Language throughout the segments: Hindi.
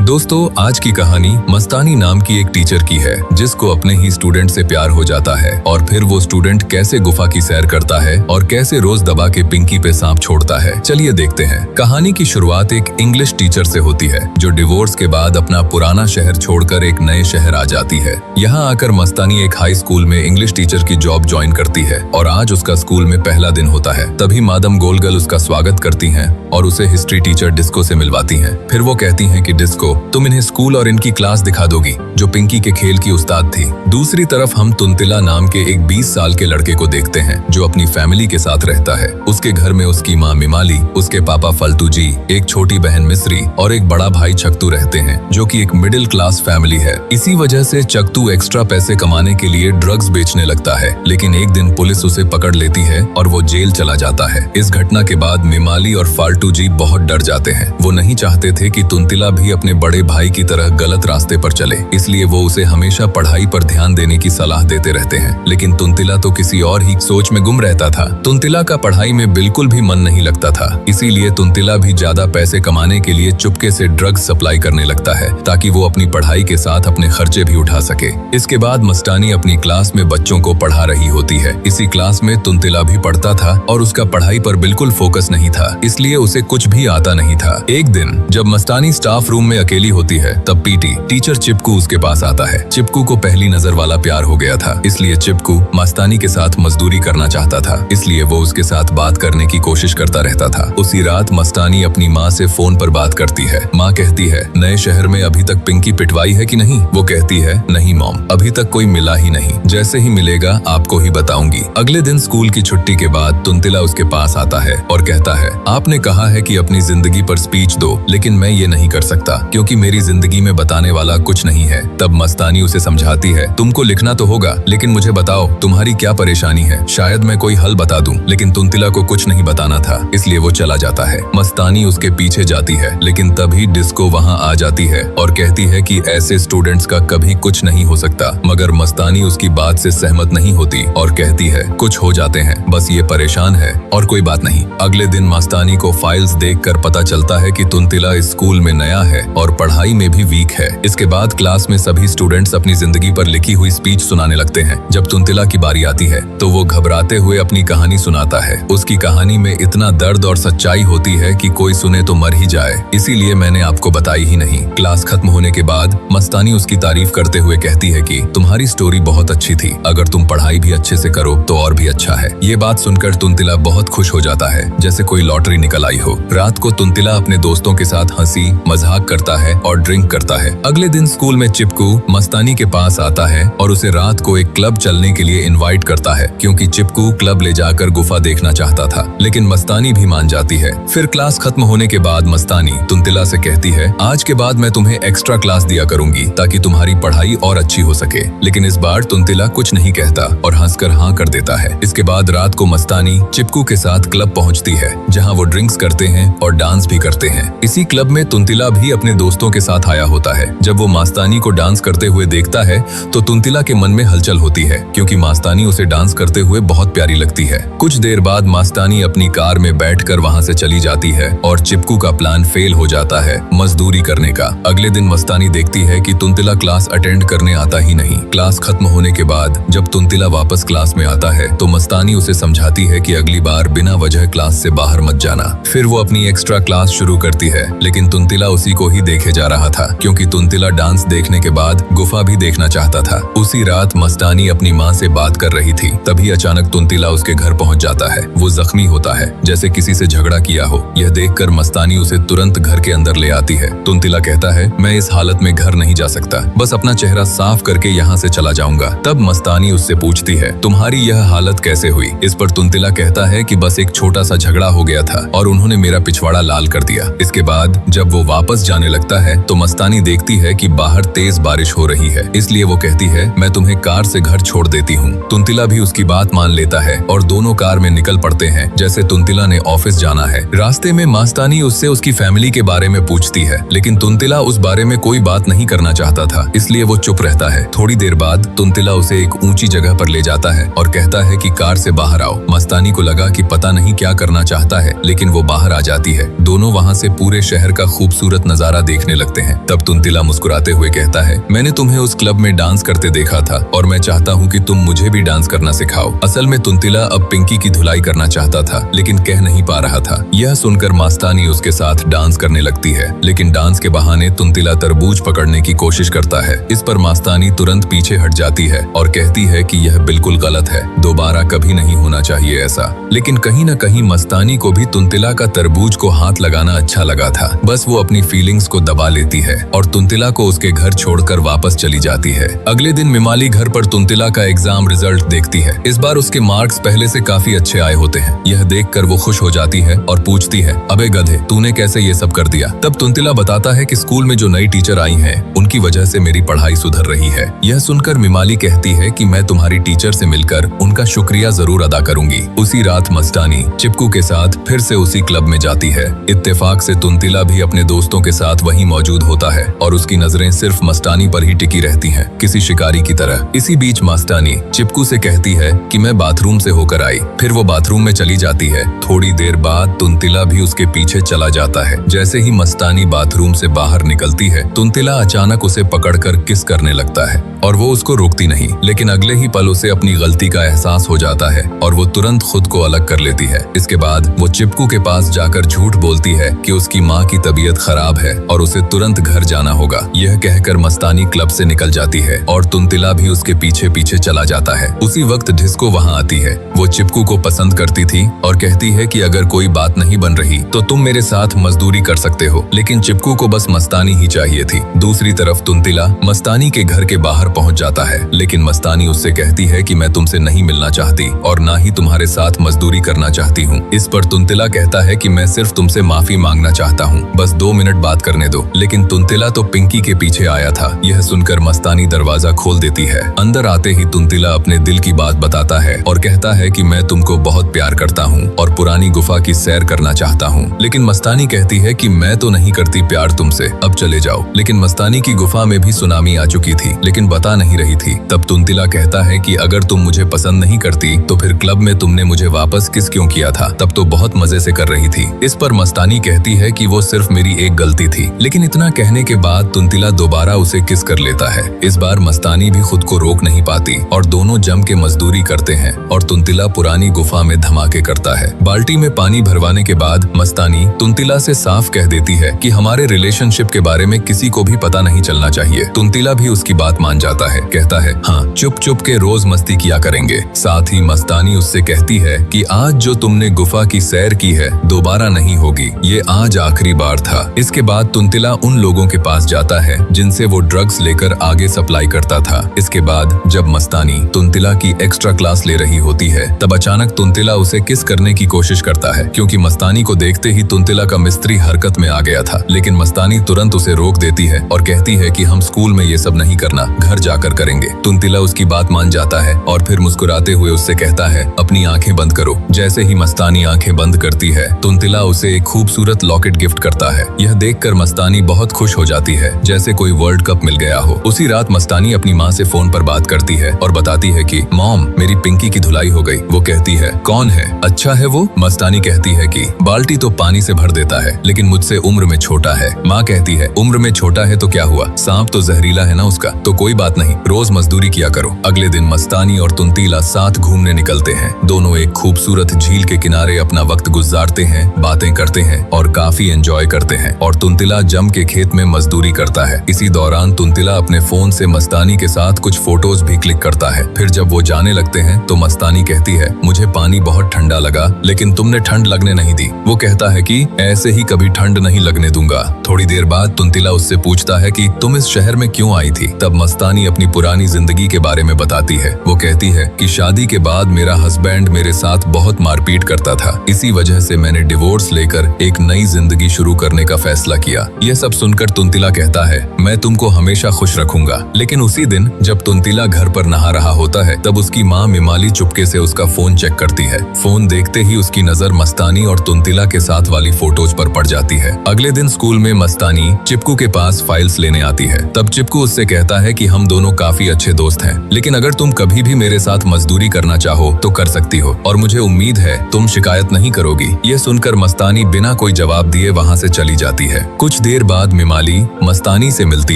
दोस्तों, आज की कहानी मस्तानी नाम की एक टीचर की है जिसको अपने ही स्टूडेंट से प्यार हो जाता है और फिर वो स्टूडेंट कैसे गुफा की सैर करता है और कैसे रोज दबा के पिंकी पे सांप छोड़ता है। चलिए देखते हैं। कहानी की शुरुआत एक इंग्लिश टीचर से होती है जो डिवोर्स के बाद अपना पुराना शहर छोड़कर एक नए शहर आ जाती है। यहाँ आकर मस्तानी एक हाई स्कूल में इंग्लिश टीचर की जॉब ज्वाइन करती है और आज उसका स्कूल में पहला दिन होता है। तभी मादम गोलगल उसका स्वागत करती हैं और उसे हिस्ट्री टीचर डिस्को से मिलवाती हैं। फिर वो कहती हैं कि डिस्को, तुम इन्हें स्कूल और इनकी क्लास दिखा दोगी जो पिंकी के खेल की उस्ताद थी। दूसरी तरफ हम तुंतिला नाम के एक 20 साल के लड़के को देखते हैं जो अपनी फैमिली के साथ रहता है। उसके घर में उसकी माँ मिमाली, उसके पापा फल्तू जी, एक छोटी बहन मिस्री और एक बड़ा भाई चकतू रहते हैं जो कि एक मिडिल क्लास फैमिली है। इसी वजह से चकतू एक्स्ट्रा पैसे कमाने के लिए ड्रग्स बेचने लगता है, लेकिन एक दिन पुलिस उसे पकड़ लेती है और वो जेल चला जाता है। इस घटना के बाद मिमाली और फाल्टू जी बहुत डर जाते हैं। वो नहीं चाहते थे कि तुंतिला भी अपने बड़े भाई की तरह गलत रास्ते पर चले, इसलिए वो उसे हमेशा पढ़ाई पर ध्यान देने की सलाह देते रहते हैं। लेकिन तुंतिला तो किसी और ही सोच में गुम रहता था। तुंतिला का पढ़ाई में बिल्कुल भी मन नहीं लगता था, इसीलिए तुंतिला भी ज्यादा पैसे कमाने के लिए चुपके से ड्रग्स सप्लाई करने लगता है ताकि वो अपनी पढ़ाई के साथ अपने खर्चे भी उठा सके। इसके बाद मस्तानी अपनी क्लास में बच्चों को पढ़ा रही होती है। इसी क्लास में तुंतिला भी पढ़ता था और उसका पढ़ाई पर बिल्कुल फोकस नहीं था, इसलिए उसे कुछ भी आता नहीं था। एक दिन जब मस्तानी स्टाफ रूम में अकेली होती है तब पीटी टीचर चिपकू उसके पास आता है। चिपकू को पहली नजर वाला प्यार हो गया था, इसलिए चिपकू मस्तानी के साथ मजदूरी करना चाहता था, इसलिए वो उसके साथ बात करने की कोशिश करता रहता था। उसी रात मस्तानी अपनी माँ से फोन पर बात करती है। माँ कहती है, नए शहर में अभी तक पिंकी पिटवाई है कि नहीं? वो कहती है, नहीं मॉम, अभी तक कोई मिला ही नहीं, जैसे ही मिलेगा आपको ही बताऊंगी। अगले दिन स्कूल की छुट्टी के बाद तुंतिला उसके पास आता है और कहता है, आपने कहा है कि अपनी जिंदगी पर स्पीच दो, लेकिन मैं ये नहीं कर सकता क्योंकि मेरी जिंदगी में बताने वाला कुछ नहीं है। तब मस्तानी उसे समझाती है, तुमको लिखना तो होगा, लेकिन मुझे बताओ तुम्हारी क्या परेशानी है, शायद मैं कोई हल बता दूं। लेकिन तुंतिला को कुछ नहीं बताना था, इसलिए वो चला जाता है। मस्तानी उसके पीछे जाती है, लेकिन तभी डिस्को वहां आ जाती है और कहती है कि ऐसे स्टूडेंट्स का कभी कुछ नहीं हो सकता। मगर मस्तानी उसकी बात से सहमत नहीं होती और कहती है, कुछ हो जाते हैं, बस ये परेशान है और कोई बात नहीं। अगले दिन मस्तानी को फाइल्स देखकर पता चलता है कि तुंतिला इस स्कूल में नया है और पढ़ाई में भी वीक है। इसके बाद क्लास में सभी स्टूडेंट्स अपनी जिंदगी पर लिखी हुई स्पीच सुनाने लगते हैं। जब तुंतिला की बारी आती है तो वो घबराते हुए अपनी कहानी सुनाता है। उसकी कहानी में इतना दर्द और सच्चाई होती है कि कोई सुने तो मर ही जाए, इसीलिए मैंने आपको बताई ही नहीं। क्लास खत्म होने के बाद मस्तानी उसकी तारीफ करते हुए कहती है कि तुम्हारी स्टोरी बहुत अच्छी थी, अगर तुम पढ़ाई भी अच्छे से करो तो और भी अच्छा है। ये बात सुनकर तुंतिला बहुत खुश हो जाता है, जैसे कोई लॉटरी निकल आई हो। रात को तुंतिला अपने दोस्तों के साथ हंसी मजाक करता है और ड्रिंक करता है। अगले दिन स्कूल में चिपकू मस्तानी के पास आता है और उसे रात को एक क्लब चलने के लिए इनवाइट करता है क्योंकि चिपकू क्लब ले जाकर गुफा देखना चाहता था, लेकिन मस्तानी भी मान जाती है। फिर क्लास खत्म होने के बाद मस्तानी तुंतिला से कहती है, आज के बाद मैं तुम्हें एक्स्ट्रा क्लास दिया करूंगी ताकि तुम्हारी पढ़ाई और अच्छी हो सके। लेकिन इस बार तुंतिला कुछ नहीं कहता और हंसकर हाँ कर देता है। इसके बाद रात को मस्तानी चिपकू के साथ क्लब पहुंचती है जहां वो ड्रिंक्स करते हैं और डांस भी करते हैं। इसी क्लब में तुंतिला भी अपने दोस्तों के साथ आया होता है। जब वो मस्तानी को डांस करते हुए देखता है तो तुंतिला के मन में हलचल होती है क्योंकि मस्तानी उसे डांस करते हुए बहुत प्यारी लगती है। कुछ देर बाद मस्तानी अपनी कार में बैठकर वहां से चली जाती है और चिपकू का प्लान फेल हो जाता है मजदूरी करने का। अगले दिन मस्तानी देखती है कि तुंतिला क्लास अटेंड करने आता ही नहीं। क्लास खत्म होने के बाद जब तुंतिला वापस क्लास में आता है तो मस्तानी उसे समझाती है कि अगली बार बिना वजह क्लास से बाहर मत जाना। फिर वो अपनी एक्स्ट्रा क्लास शुरू करती है, लेकिन तुंतिला उसी को ही देखे जा रहा था क्योंकि तुंतिला डांस देखने के बाद गुफा भी देखना चाहता था। उसी रात मस्तानी अपनी माँ से बात कर रही थी, तभी अचानक तुंतिला उसके घर पहुंच जाता है। वो जख्मी होता है, जैसे किसी से झगड़ा किया हो। यह देखकर मस्तानी उसे तुरंत घर के अंदर ले आती है। तुंतिला कहता है, मैं इस हालत में घर नहीं जा सकता, बस अपना चेहरा साफ करके यहाँ से चला जाऊंगा। तब मस्तानी उससे पूछती है, तुम्हारी यह हालत कैसे हुई? इस पर तुंतिला कहता है कि बस एक छोटा सा झगड़ा हो गया था और उन्होंने मेरा पिछवाड़ा लाल कर दिया। इसके बाद जब वो वापस जाने लगता है तो मस्तानी देखती है कि बाहर तेज बारिश हो रही है, इसलिए वो कहती है, मैं तुम्हें कार से घर छोड़ देती हूँ। तुंतिला भी उसकी बात मान लेता है और दोनों कार में निकल पड़ते हैं जैसे तुंतिला ने ऑफिस जाना है। रास्ते में मस्तानी उससे उसकी फैमिली के बारे में पूछती है, लेकिन तुंतिला उस बारे में कोई बात नहीं करना चाहता था, इसलिए वो चुप रहता है। थोड़ी देर बाद तुंतिला उसे एक ऊंची जगह पर ले जाता है और कहता है कि कार से बाहर आओ। मस्तानी को लगा कि पता नहीं क्या करना चाहता है, लेकिन वो बाहर आ जाती है। दोनों वहाँ से पूरे शहर का खूबसूरत नजारा देख देखने लगते हैं। तब तुंतिला मुस्कुराते हुए कहता है, मैंने तुम्हें उस क्लब में डांस करते देखा था और मैं चाहता हूँ कि तुम मुझे भी डांस करना सिखाओ। असल में तुंतिला अब पिंकी की धुलाई करना चाहता था लेकिन कह नहीं पा रहा था। यह सुनकर मस्तानी उसके साथ डांस करने लगती है, लेकिन डांस के बहाने तुंतिला तरबूज पकड़ने की कोशिश करता है। इस पर मस्तानी तुरंत पीछे हट जाती है और कहती है कि यह बिल्कुल गलत है, दोबारा कभी नहीं होना चाहिए ऐसा। लेकिन कहीं न कहीं मस्तानी को भी तुंतिला का तरबूज को हाथ लगाना अच्छा लगा था। बस वो अपनी फीलिंग्स को दबा लेती है और तुंतिला को उसके घर छोड़कर वापस चली जाती है। अगले दिन मिमाली घर पर तुंतिला का एग्जाम रिजल्ट देखती है। इस बार उसके मार्क्स पहले से काफी अच्छे आए होते हैं। यह देखकर वो खुश हो जाती है और पूछती है, अबे गधे, तूने कैसे ये सब कर दिया? तब तुंतिला बताता है कि स्कूल में जो नई टीचर आई हैं, उनकी वजह से मेरी पढ़ाई सुधर रही है। यह सुनकर मिमाली कहती है कि मैं तुम्हारी टीचर से मिलकर उनका शुक्रिया जरूर अदा करूंगी। उसी रात मस्तानी चिपकू के साथ फिर से उसी क्लब में जाती है। इत्तेफाक से तुंतिला भी अपने दोस्तों के साथ वहीं मौजूद होता है और उसकी नजरें सिर्फ मस्तानी पर ही टिकी रहती हैं, किसी शिकारी की तरह। इसी बीच मस्तानी चिपकू से कहती है कि मैं बाथरूम से होकर आई। फिर वो बाथरूम में चली जाती है। थोड़ी देर बाद तुंतिला भी उसके पीछे चला जाता है। जैसे ही मस्तानी बाथरूम से बाहर निकलती है, तुंतिला अचानक उसे पकड़कर किस करने लगता है और वो उसको रोकती नहीं। लेकिन अगले ही पल उसे अपनी गलती का एहसास हो जाता है और वो तुरंत खुद को अलग कर लेती है। इसके बाद वो चिपकू के पास जाकर झूठ बोलती है कि उसकी माँ की तबीयत खराब है और उसे तुरंत घर जाना होगा। यह कहकर मस्तानी क्लब से निकल जाती है और तुंतिला भी उसके पीछे पीछे चला जाता है। उसी वक्त डिस्को वहाँ आती है। वो चिपकू को पसंद करती थी और कहती है कि अगर कोई बात नहीं बन रही तो तुम मेरे साथ मजदूरी कर सकते हो। लेकिन चिपकू को बस मस्तानी ही चाहिए थी। दूसरी तरफ तुंतिला मस्तानी के घर के बाहर पहुंच जाता है, लेकिन मस्तानी उससे कहती है कि मैं तुमसे नहीं मिलना चाहती और ना ही तुम्हारे साथ मजदूरी करना चाहती हूँ। इस पर तुंतिला कहता है कि मैं सिर्फ तुमसे माफी मांगना चाहता हूँ, बस 2 मिनट बात करने दो। लेकिन तुंतिला तो पिंकी के पीछे आया था। यह सुनकर मस्तानी दरवाजा खोल देती है। अंदर आते ही तुंतिला अपने दिल की बात बताता है और कहता है कि मैं तुमको बहुत प्यार करता हूँ और पुरानी गुफा की सैर करना चाहता हूँ। लेकिन मस्तानी कहती है कि मैं तो नहीं करती प्यार तुमसे, अब चले जाओ। लेकिन मस्तानी की गुफा में भी सुनामी आ चुकी थी, लेकिन बता नहीं रही थी। तब तुंतिला कहता है कि अगर तुम मुझे पसंद नहीं करती तो फिर क्लब में तुमने मुझे वापस किस क्यों किया था? तब तो बहुत मजे से कर रही थी। इस पर मस्तानी कहती है कि वो सिर्फ मेरी एक गलती थी। लेकिन इतना कहने के बाद तुंतिला दोबारा उसे किस कर लेता है। इस बार मस्तानी भी खुद को रोक नहीं पाती और दोनों जम के मजदूरी करते हैं और तुंतिला पुरानी गुफा में धमाके करता है। बाल्टी में पानी भरवाने के बाद मस्तानी तुंतिला से साफ कह देती है कि हमारे रिलेशनशिप के बारे में किसी को भी पता नहीं चलना चाहिए। तुंतिला भी उसकी बात मान जाता है, कहता है हाँ, चुप चुप के रोज मस्ती किया करेंगे। साथ ही मस्तानी उससे कहती है कि आज जो तुमने गुफा की सैर की है दोबारा नहीं होगी, ये आज आखिरी बार था। इसके बाद तुंतिला उन लोगों के पास जाता है जिनसे वो ड्रग्स लेकर आगे सप्लाई करता था। इसके बाद जब मस्तानी तुंतिला की एक्स्ट्रा क्लास ले रही होती है, तब अचानक तुंतिला उसे किस करने की कोशिश करता है, क्योंकि मस्तानी को देखते ही तुंतिला का मिस्त्री हरकत में आ गया था। लेकिन मस्तानी तुरंत उसे रोक देती है और कहती है कि हम स्कूल में ये सब नहीं करना, घर जाकर करेंगे। तुंतिला उसकी बात मान जाता है और फिर मुस्कुराते हुए उससे कहता है अपनी आंखें बंद करो। जैसे ही मस्तानी आंखें बंद करती है, तुंतिला उसे एक खूबसूरत लॉकेट गिफ्ट करता है। यह देखकर मस्तानी बहुत खुश हो जाती है, जैसे कोई वर्ल्ड कप मिल गया हो। उसी रात मस्तानी अपनी माँ से फोन पर बात करती है और बताती है कि मॉम, मेरी पिंकी की धुलाई हो गई। वो कहती है कौन है? अच्छा है वो? मस्तानी कहती है कि बाल्टी तो पानी से भर देता है, लेकिन मुझसे उम्र में छोटा है। माँ कहती है उम्र में छोटा है तो क्या हुआ, सांप तो जहरीला है ना उसका, तो कोई बात नहीं, रोज मजदूरी किया करो। अगले दिन मस्तानी और तुंतिला साथ घूमने निकलते हैं। दोनों एक खूबसूरत झील के किनारे अपना वक्त गुजारते हैं, बातें करते हैं और काफी एंजॉय करते हैं। और तुंतिला जम के खेत में मजदूरी करता है। इसी दौरान तुंतिला अपने फोन से मस्तानी के साथ कुछ फोटोज भी क्लिक करता है। फिर जब वो जाने लगते हैं तो मस्तानी कहती है मुझे पानी बहुत ठंडा लगा, लेकिन तुमने ठंड लगने नहीं दी। वो कहता है कि ऐसे ही कभी ठंड नहीं लगने दूंगा। थोड़ी देर बाद तुंतिला उससे पूछता है कि तुम इस शहर में क्यों आई थी? तब मस्तानी अपनी पुरानी जिंदगी के बारे में बताती है। वो कहती है कि शादी के बाद मेरा हस्बैंड मेरे साथ बहुत मारपीट करता था, इसी वजह से मैंने डिवोर्स लेकर एक नई जिंदगी शुरू करने का फैसला किया। यह सब सुनकर तुंतिला कहता है मैं तुमको हमेशा खुश रखूंगा। लेकिन उसी दिन जब तुंतिला घर पर नहा रहा होता है, तब उसकी माँ मिमाली चुपके से उसका फोन चेक करती है। फोन देखते ही उसकी नजर मस्तानी और तुंतिला के साथ वाली फोटोज पर पड़ जाती है। अगले दिन स्कूल में मस्तानी चिपकू के पास फाइल्स लेने आती है। तब चिपकू उससे कहता है कि हम दोनों काफी अच्छे दोस्त हैं, लेकिन अगर तुम कभी भी मेरे साथ मजदूरी करना चाहो तो कर सकती हो और मुझे उम्मीद है तुम शिकायत नहीं करोगी। ये सुनकर मस्तानी बिना कोई जवाब दिए वहाँ से चली जाती है। कुछ देर बाद मिमाली मस्तानी से मिलती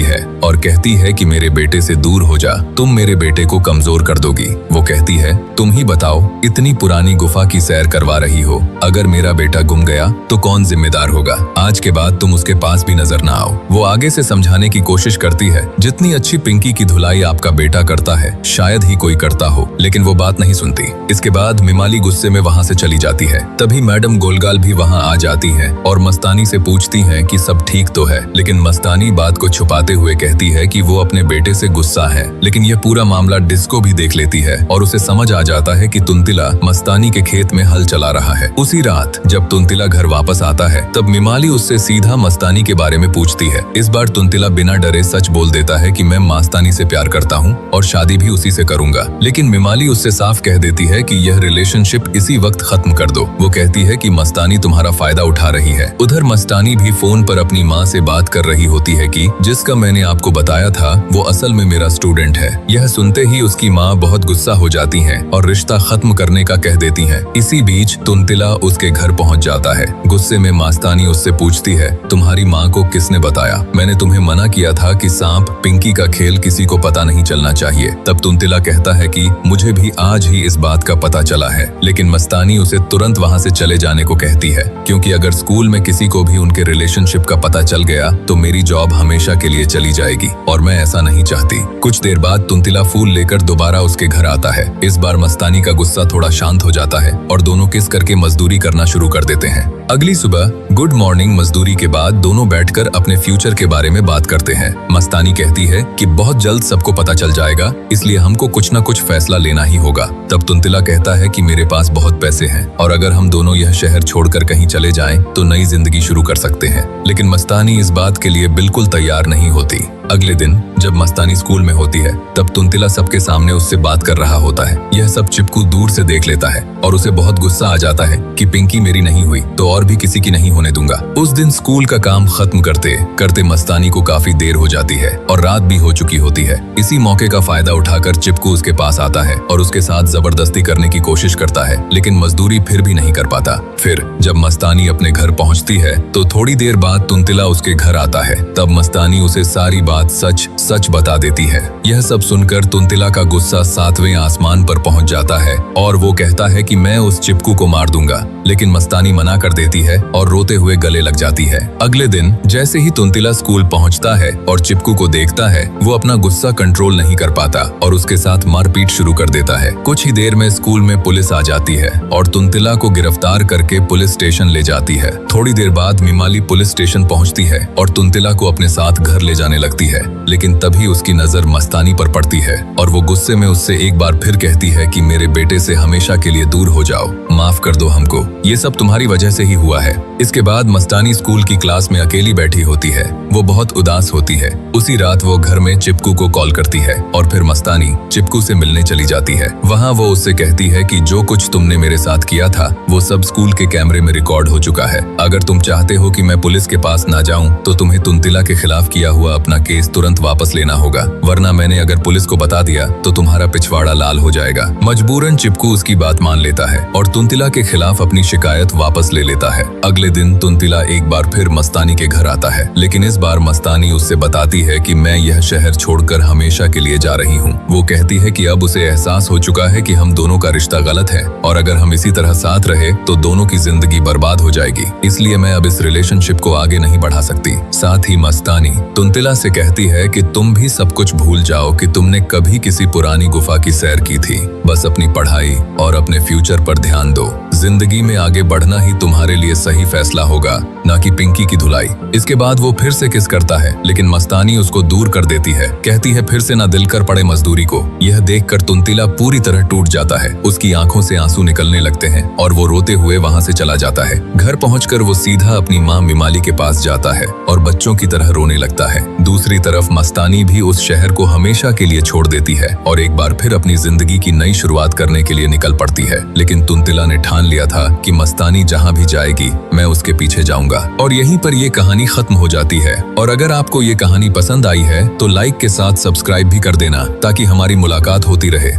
है और कहती है कि मेरे बेटे से दूर हो जा, तुम मेरे बेटे को कमजोर कर दोगी। वो कहती है तुम ही बताओ, इतनी पुरानी गुफा की सैर करवा रही हो, अगर मेरा बेटा गुम गया तो कौन जिम्मेदार होगा? आज के बाद तुम उसके पास भी नजर ना आओ। वो आगे से समझाने की कोशिश करती है, जितनी अच्छी पिंकी की धुलाई आपका बेटा करता है शायद ही कोई करता हो, लेकिन वो बात नहीं सुनती। इसके बाद मिमाली गुस्से में वहाँ से चली जाती है। तभी मैडम गोलगाल भी वहाँ आ जाती है और मस्तानी से पूछती है कि सब ठीक तो है, लेकिन मस्तानी बात को छुपाते हुए कहती है कि वो अपने बेटे से गुस्सा है। लेकिन यह पूरा मामला डिस्को भी देख लेती है और उसे समझ आ जाता है कि तुंतिला मस्तानी के खेत में हल चला रहा है। उसी रात जब तुंतिला घर वापस आता है तब मिमाली उससे सीधा मस्तानी के बारे में पूछती है। इस बार तुंतिला बिना डरे सच बोल देता है कि मैं मस्तानी से प्यार करता हूँ और शादी भी उसी से करूंगा। लेकिन मिमाली उससे साफ कह देती है कि यह रिलेशनशिप इसी वक्त खत्म कर दो। वो कहती है कि मस्तानी तुम्हारा फायदा उठा रही है। उधर मस्तानी भी फोन पर अपनी माँ से बात कर रही होती है कि जिसका मैंने आपको बताया था वो असल में मेरा स्टूडेंट है। यह सुनते ही उसकी माँ बहुत गुस्सा हो जाती है और रिश्ता खत्म करने का कह देती है। इसी बीच तुंतिला उसके घर पहुंच जाता है। गुस्से में मस्तानी उससे पूछती है, तुम्हारी माँ को किसने बताया? मैंने तुम्हें मना किया था कि सांप पिंकी का खेल किसी को पता नहीं चलना चाहिए। तब तुंतिला कहता है कि मुझे भी आज ही इस बात का पता चला है, लेकिन मस्तानी उसे तुरंत वहाँ से चले जाने को कहती है, क्योंकि अगर स्कूल में किसी को भी उनके रिलेशनशिप का पता चल गया तो मेरी जॉब हमेशा के लिए चली जाएगी और मैं ऐसा नहीं चाहती। कुछ देर बाद तुंतिला फूल लेकर दोबारा उसके घर आता है। इस बार मस्तानी का गुस्सा थोड़ा शांत हो जाता है और दोनों किस करके मजदूरी करना शुरू कर देते हैं। अगली सुबह गुड मॉर्निंग मजदूरी के बाद दोनों बैठकर अपने फ्यूचर के बारे में बात करते हैं। मस्तानी कहती है कि बहुत जल्द सबको पता चल जाएगा, इसलिए हमको कुछ न कुछ फैसला लेना ही होगा। तब तुंतिला कहता है कि मेरे पास बहुत पैसे हैं और अगर हम दोनों यह शहर छोड़कर कहीं चले जाएं तो नई जिंदगी शुरू कर सकते हैं। लेकिन मस्तानी इस बात के लिए बिल्कुल तैयार नहीं होती। अगले दिन जब मस्तानी स्कूल में होती है तब तुंतिला सबके सामने उससे बात कर रहा होता है। यह सब चिपकू दूर से देख लेता है और उसे बहुत गुस्सा आ जाता है कि पिंकी मेरी नहीं हुई तो और भी किसी की नहीं होने दूंगा। उस दिन स्कूल का काम खत्म करते करते मस्तानी को काफी देर हो जाती है और रात भी हो चुकी होती है। इसी मौके का फायदा उठाकर चिपकू उसके पास आता है और उसके साथ जबरदस्ती करने की कोशिश करता है, लेकिन मजदूरी फिर भी नहीं कर पाता। फिर जब मस्तानी अपने घर पहुंचती है तो थोड़ी देर बाद तुंतिला उसके घर आता है। तब मस्तानी उसे सारी बात सच बता देती है। यह सब सुनकर तुंतिला का गुस्सा 7वें आसमान पर पहुंच जाता है और वो कहता है कि मैं उस चिपकू को मार दूंगा, लेकिन मस्तानी मना कर देती है और रोते हुए गले लग जाती है। अगले दिन जैसे ही तुंतिला स्कूल पहुंचता है और चिपकू को देखता है वो अपना गुस्सा कंट्रोल नहीं कर पाता और उसके साथ मारपीट शुरू कर देता है। कुछ ही देर में स्कूल में पुलिस आ जाती है और तुंतिला को गिरफ्तार करके पुलिस स्टेशन ले जाती है। थोड़ी देर बाद मिमाली पुलिस स्टेशन पहुंचती है और तुंतिला को अपने साथ घर ले जाने लगती है, लेकिन तभी उसकी नजर मस्तानी पर पड़ती है और वो गुस्से में उससे एक बार फिर कहती है कि मेरे बेटे से हमेशा के लिए दूर हो जाओ, माफ कर दो हमको, ये सब तुम्हारी वजह से ही हुआ है। इसके बाद मस्तानी स्कूल की क्लास में अकेली बैठी होती है। वो बहुत उदास होती है। उसी रात वो घर में चिपकू को कॉल करती है और फिर मस्तानी चिपकू से मिलने चली जाती है। वहाँ वो उससे कहती है कि जो कुछ तुमने मेरे साथ किया था वो सब स्कूल के कैमरे में रिकॉर्ड हो चुका है। अगर तुम चाहते हो कि मैं पुलिस के पास ना जाऊं तो तुम्हें तुंतिला के खिलाफ किया हुआ अपना केस तुरंत वापस लेना होगा, वरना मैंने अगर पुलिस को बता दिया तो तुम्हारा पिछवाड़ा लाल हो जाएगा। मजबूरन चिपकू उसकी बात मान लेता है और तुंतिला के खिलाफ अपनी शिकायत वापस ले लेता है। अगले दिन तुंतिला एक बार फिर मस्तानी के घर आता है, लेकिन इस बार मस्तानी उससे बताती है कि मैं यह शहर छोड़कर हमेशा के लिए जा रही हूँ। वो कहती है कि अब उसे एहसास हो चुका है कि हम दोनों का रिश्ता गलत है और अगर हम इसी तरह साथ रहे तो दोनों की जिंदगी बर्बाद हो जाएगी, इसलिए मैं अब इस रिलेशनशिप को आगे नहीं बढ़ा सकती। साथ ही मस्तानी तुंतिला से कहती है कि तुम भी सब कुछ भूल जाओ कि तुमने कभी किसी पुरानी गुफा की सैर की थी। बस अपनी पढ़ाई और अपने फ्यूचर पर ध्यान दो। जिंदगी में आगे बढ़ना ही तुम्हारे लिए सही फैसला होगा, ना कि पिंकी की धुलाई। इसके बाद वो फिर से किस करता है, लेकिन मस्तानी उसको दूर कर देती है। कहती है फिर से ना दिल कर पड़े मजदूरी को। यह देखकर तुंतिला पूरी तरह टूट जाता है। उसकी आंखों से आंसू निकलने लगते हैं और वो रोते हुए वहाँ से चला जाता है। घर पहुंचकर वो सीधा अपनी माँ मिमाली के पास जाता है और बच्चों की तरह रोने लगता है। दूसरी तरफ मस्तानी भी उस शहर को हमेशा के लिए छोड़ देती है और एक बार फिर अपनी जिंदगी की नई शुरुआत करने के लिए निकल पड़ती है। लेकिन तुंतिला ने ठान लिया था कि मस्तानी जहाँ भी जाएगी मैं उसके पीछे जाऊंगा। और यहीं पर ये कहानी खत्म हो जाती है। और अगर आपको ये कहानी पसंद आई है तो लाइक के साथ सब्सक्राइब भी कर देना ताकि हमारी मुलाकात होती रहे।